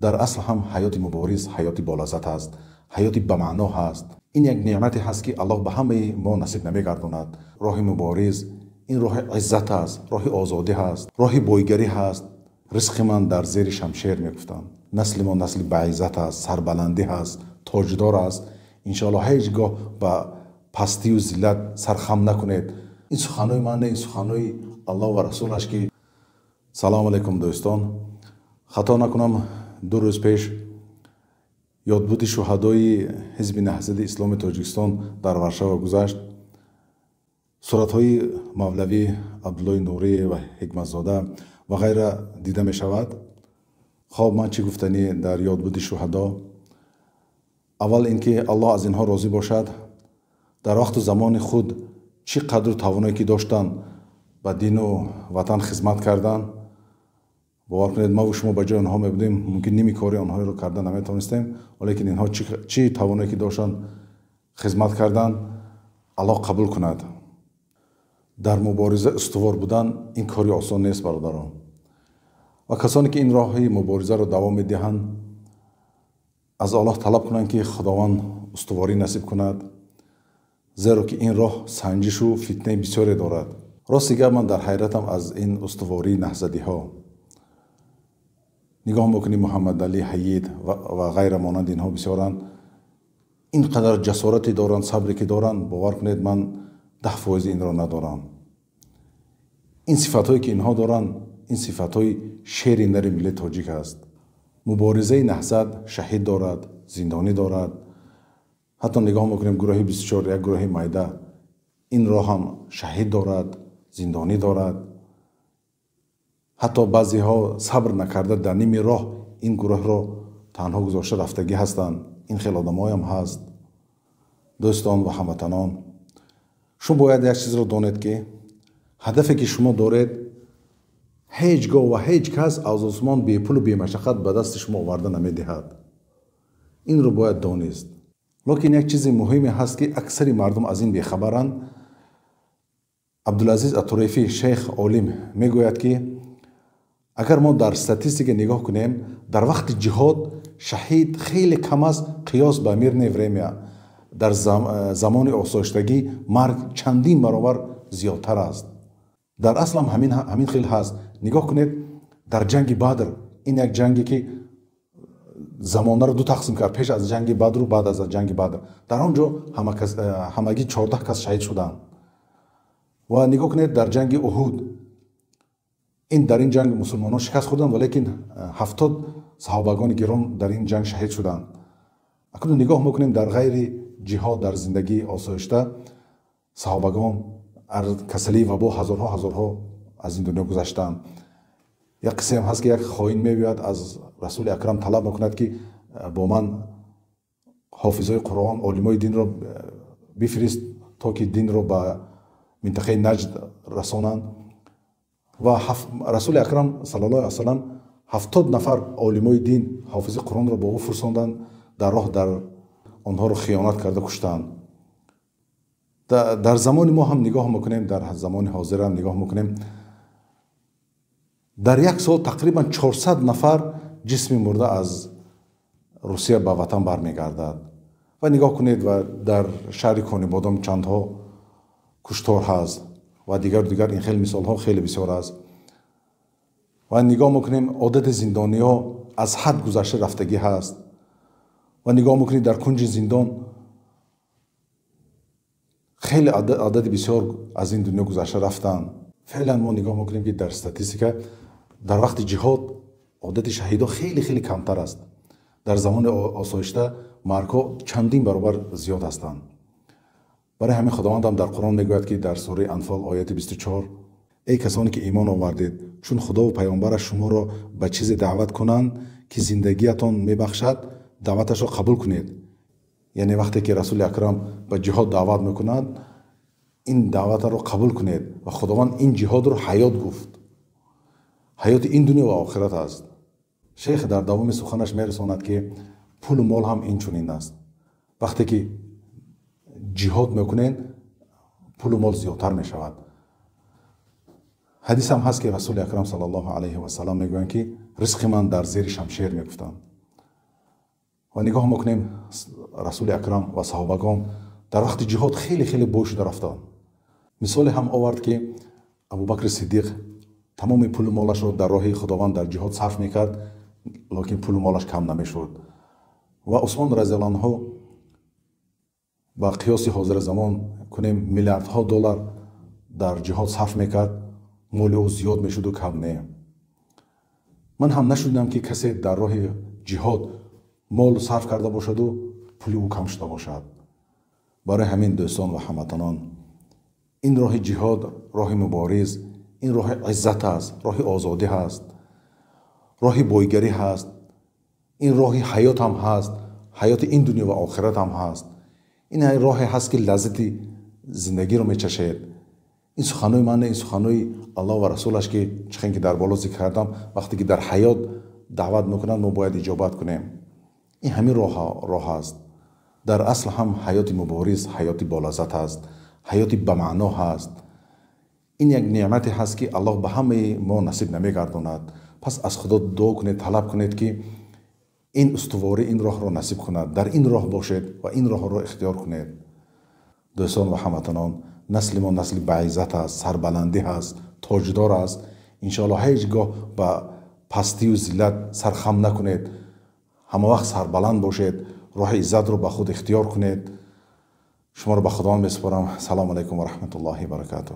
در اصل هم حیات مبارز حیات بالازت است، حیات بمعنا هست. این یک نعمتی هست که الله به همه ما نصیب نمیگرداند. راه مبارز این راه عزت است، راه آزادی هست، راه بویگری هست. رزق من در زیر شمشیر میگفتم. نسل ما نسل با عزت است، سربلندی هست، تاجدار است. انشاءالله هیچگاه با پستی و ذلت سرخم نکنید. این سخنهای من نه، این سخنهای الله و رسولش که سلام علیکم دوستان. خطا نکنم 2 روز پیش یادبود شهدای حزب نهضت اسلامی تاجیکستان در ورشاو گذشت. صورتهای مولوی عبدالله نوری و حکمتزاده و غیره دیده می شود. خواب من چی گفتنی در یادبود شهدا؟ اول اینکه الله از اینها راضی باشد. در وقت و زمان خود چی قدر توانایی که داشتن به دین و وطن خدمت کردن. باور کنید ما و شما به جای آنها میبودیم ممکن نیمی کاری آنها رو کردن نمیتونستیم، ولیکن اینها چی توانایی که داشتن خدمت کردن الله قبول کند. در مبارزه استوار بودن این کاری آسان نیست برادران. و کسانی که این راه مبارزه رو دوام میدهند از الله طلب کنند که خداوند استواری نصیب کند، زیرا که این راه سنجش و فتنه بسیاری دارد. راستی که من در حیرتم از این استواری نهضتی ها. نگاه میکنیم محمد علی حیید و غیر مانند اینها بسیارن، اینقدر جسارتی دارن، صبری که دارن، باور کنید من 10% این را ندارم. این صفت هایی که اینها دارن این صفت های شیر نر ملت تاجیک است. مبارزه نهضت شهید دارد، زندانی دارد. حتی نگاه میکنیم گروه 24 یک گروه مایده این راه هم شهید دارد، زندانی دارد. حتی بعضی ها صبر نکرده در نیم راه این گروه را تنها گذاشته رفتگی هستند. این خیلی آدمای هم هست. دوستان و هموطنان، شما باید یک چیز را دانید که هدفی که شما دارید هیچگاه و هیچ کس از آسمان بی پول و بی مشقت به دست شما آورده نمیدهد. این رو باید دانست. لیکن یک چیز مهمی هست که اکثر مردم از این بیخبرند. عبدالعزیز الطریفی شیخ عالم میگوید که اگر ما در استاتستیک نگاه کنیم در وقت جهاد شهید خیلی کم است قیاس به میرنه ورمیا. در زمان آسایشتگی مرگ چندین برابر زیادتر است. در اصل هم همین خیلی هست. نگاه کنید در جنگ بدر، این یک جنگی که زمانه رو 2 تقسیم کرد، پیش از جنگ بدر و بعد از جنگ بدر. در آنجا همگی 14 کس شهید شدند. و نگاه کنید در جنگ احد، این در این جنگ مسلمانان شکست خوردند ولیکن 70 صحابگان گران در این جنگ شهید شدند. اکنون نگاه میکنیم در غیر جهاد در زندگی آسایشته صحابگان کسلی و با هزارها از این دنیا گذشتند. یک قصه هم هست که یک خائن میبید از رسول اکرم طلب میکند که با من حافظای قرآن علمای دین را بفرست تا که دین را به منطقه نجد رسانند. و رسول اکرم صلی الله علیه وسلم 70 نفر علمای دین حافظ قرآن را با او فرستادند. در راه در آنها را خیانت کرده کشتند. در زمان ما هم نگاه میکنیم، در زمان حاضر هم نگاه میکنیم، در یک سال تقریبا 400 نفر جسم مرده از روسیه به وطن برمیگردد. و نگاه کنید و در شهر کانیبادام چندها کشتار هست و دیگر این خیلی مثال ها خیلی بسیار است. و نگاه میکنیم عدد زندانی ها از حد گذشته رفتگی هست. و نگاه میکنید در کنج زندان خیلی عدد بسیار از این دنیا گذشته رفتن. فعلا ما نگاه میکنیم که در استاتستیک در وقت جهاد عدد شهیدا خیلی کمتر است. در زمان آسایشته مرگ‌ها چندین برابر زیاد هستند. برای همین خداوند هم در قرآن میگوید که در سوره انفال آیت 24 ای کسانی که ایمان آوردید چون خدا و پیامبرش شما را به چیزی دعوت کنند که زندگیتان میبخشد دعوتش را قبول کنید. یعنی وقتی که رسول اکرم به جهاد دعوت میکنند این دعوت را قبول کنید. و خداوند این جهاد رو حیات گفت. حیات این دنیا و آخرت است. شیخ در دوام سخنش میرساند که پول و مال هم این چنین است. وقتی که جهاد میکنین پول و مال زیادتر میشود. حدیث هم هست که رسول اکرم صلی الله علیه و سلم میگویند که رزق من در زیر شمشیر میگفتند. و نگاه میکنیم رسول اکرم و صحابگان در وقت جهاد خیلی خیلی بوی شده رفتن. مثال هم آورد که ابوبکر صدیق تمام پول و مالش رو در راه خداوند در جهاد صرف میکرد، لیکن پول و مالش کم نمیشد. و عثمان رضی الله عنه با قیاس حاضر زمان کنیم میلیاردها دلار در جهاد صرف میکرد، مال او زیاد میشد و کم نه. من هم نشدم که کسی در راه جهاد مال صرف کرده باشد و پول او کم شده باشد. برای همین دوستان و هموطنان، این راه جهاد راه مبارز، این راه عزت است، راه آزادی هست، راه بایگری هست، این راه حیات هم هست، حیات این دنیا و آخرت هم هست. این راه هست که لذت زندگی رو میچشید. این سخنوی من، این سخنوی الله و رسولش که چخین که در بالا ذکر کردم، وقتی که در حیات دعوت میکنند ما باید اجابت کنیم. این همین راه است. در اصل هم حیات مبارز حیات بالذت است، حیات بمعنا هست. این یک نعمت هست که الله به همه ما نصیب نمیگرداند. پس از خدا دعا کنید، طلب کنید که این استواری این راه را نصیب کند، در این راه باشید و این راه را اختیار کنید. دوستان و هموطنان، نسل ما نسل بعزت است، سربلندی است، تاجدار است. انشاءالله هیچگاه به پستی و ذلت سرخم نکنید، همه وقت سربلند باشید، راه عزت رو به خود اختیار کنید. شما رو به خدا میسپارم. سلام علیکم و رحمت الله و برکاته.